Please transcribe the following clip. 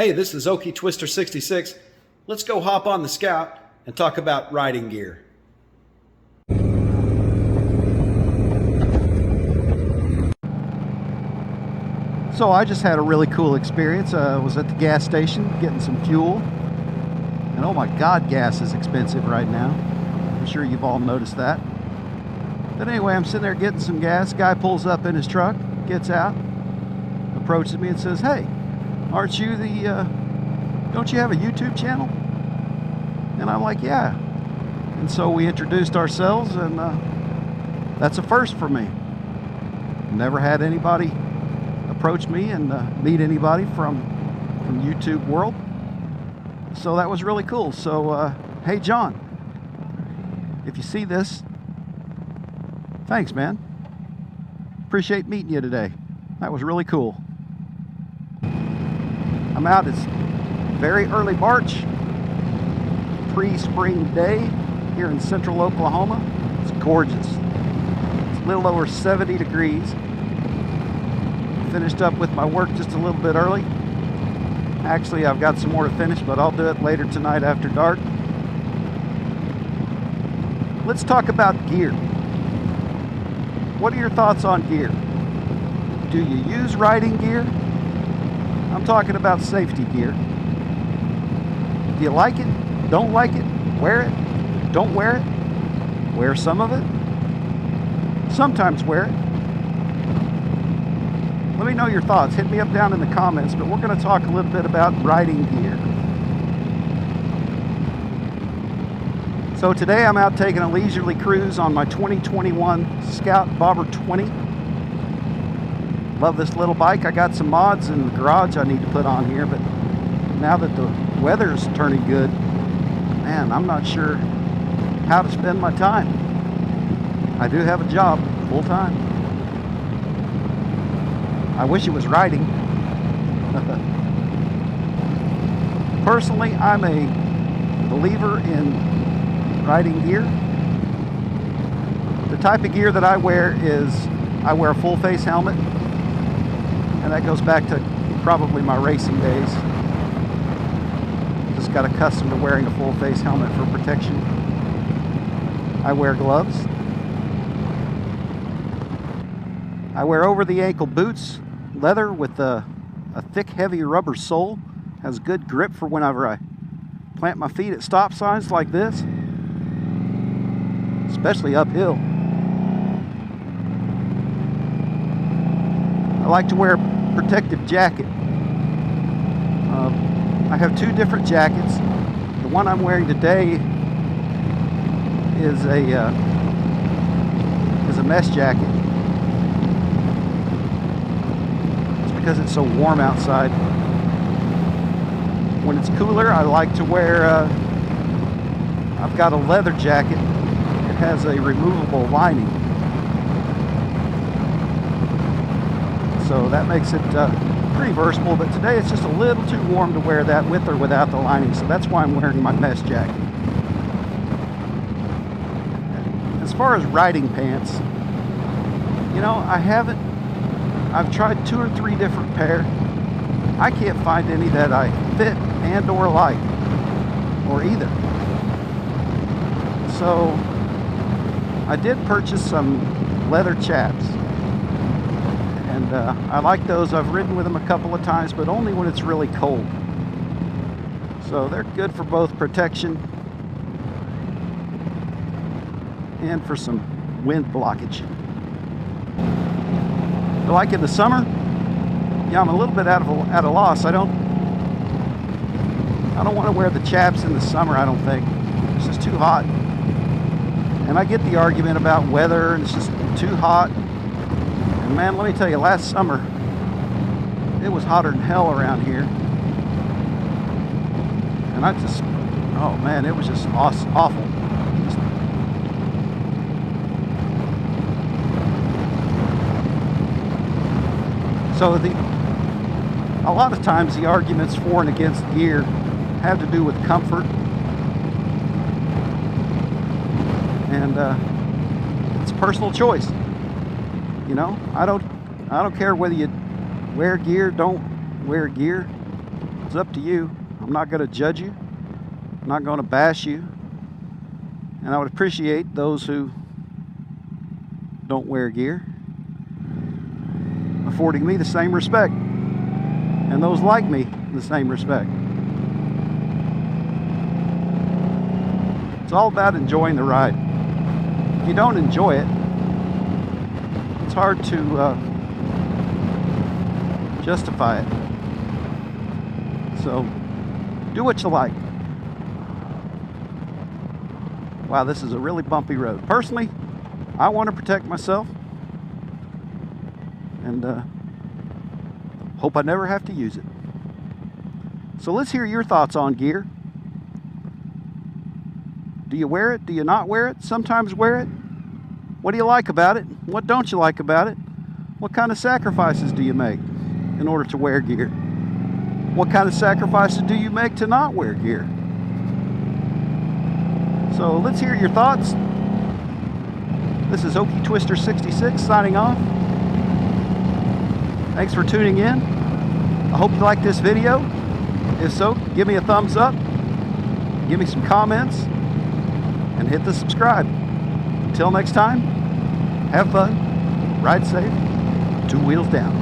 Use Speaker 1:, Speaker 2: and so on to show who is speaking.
Speaker 1: Hey, this is Okie Twister 66. Let's go hop on the Scout and talk about riding gear.
Speaker 2: So I just had a really cool experience. I was at the gas station getting some fuel. And oh my God, gas is expensive right now. I'm sure you've all noticed that. But anyway, I'm sitting there getting some gas. Guy pulls up in his truck, gets out, approaches me and says, "Hey, aren't you don't you have a YouTube channel?" And I'm like, "Yeah." And so we introduced ourselves, and that's a first for me. Never had anybody approach me and meet anybody from YouTube world. So that was really cool. So, hey John, if you see this, thanks, man. Appreciate meeting you today. That was really cool. I'm out. It's very early March, pre-spring day here in central Oklahoma. It's gorgeous. It's a little over 70 degrees. Finished up with my work just a little bit early. Actually, I've got some more to finish, but I'll do it later tonight after dark. Let's talk about gear. What are your thoughts on gear? Do you use riding gear? I'm talking about safety gear. Do you like it? Don't like it? Wear it? Don't wear it? Wear some of it? Sometimes wear it. Let me know your thoughts. Hit me up down in the comments, but we're going to talk a little bit about riding gear. So today I'm out taking a leisurely cruise on my 2021 Scout Bobber 20. Love this little bike. I got some mods in the garage I need to put on here, but now that the weather's turning good, man, I'm not sure how to spend my time. I do have a job full time. I wish it was riding. Personally, I'm a believer in riding gear. The type of gear that I wear is, I wear a full face helmet, and that goes back to probably my racing days. Just got accustomed to wearing a full face helmet for protection. I wear gloves. I wear over the ankle boots, leather with a thick, heavy rubber sole. Has good grip for whenever I plant my feet at stop signs like this, especially uphill. I like to wear a protective jacket. I have two different jackets. The one I'm wearing today is a mesh jacket. Because it's so warm outside. When it's cooler, I like to wear, I've got a leather jacket. It has a removable lining. So that makes it pretty versatile, but today it's just a little too warm to wear that with or without the lining, so that's why I'm wearing my mesh jacket. As far as riding pants, you know, I've tried 2 or 3 different pair. I can't find any that I fit and or like, or either. So I did purchase some leather chaps, and I like those. I've ridden with them a couple of times, but only when it's really cold. So they're good for both protection and for some wind blockage. Like in the summer, yeah, I'm a little bit at a loss. I don't want to wear the chaps in the summer, I don't think. It's just too hot. And I get the argument about weather, and it's just too hot. And man, let me tell you, last summer, it was hotter than hell around here. And oh man, it was just awful. So a lot of times the arguments for and against gear have to do with comfort, and it's personal choice. You know, I don't care whether you wear gear, don't wear gear. It's up to you. I'm not going to judge you. I'm not going to bash you. And I would appreciate those who don't wear gear affording me the same respect, and those like me the same respect. It's all about enjoying the ride. If you don't enjoy it, it's hard to justify it. So do what you like. Wow, this is a really bumpy road. Personally, I want to protect myself, and hope I never have to use it. So let's hear your thoughts on gear. Do you wear it? Do you not wear it? Sometimes wear it? What do you like about it? What don't you like about it? What kind of sacrifices do you make in order to wear gear? What kind of sacrifices do you make to not wear gear? So let's hear your thoughts. This is Okie Twister 66 signing off. Thanks for tuning in. I hope you liked this video. If so, give me a thumbs up, give me some comments, and hit the subscribe. Until next time, have fun, ride safe, 2 wheels down.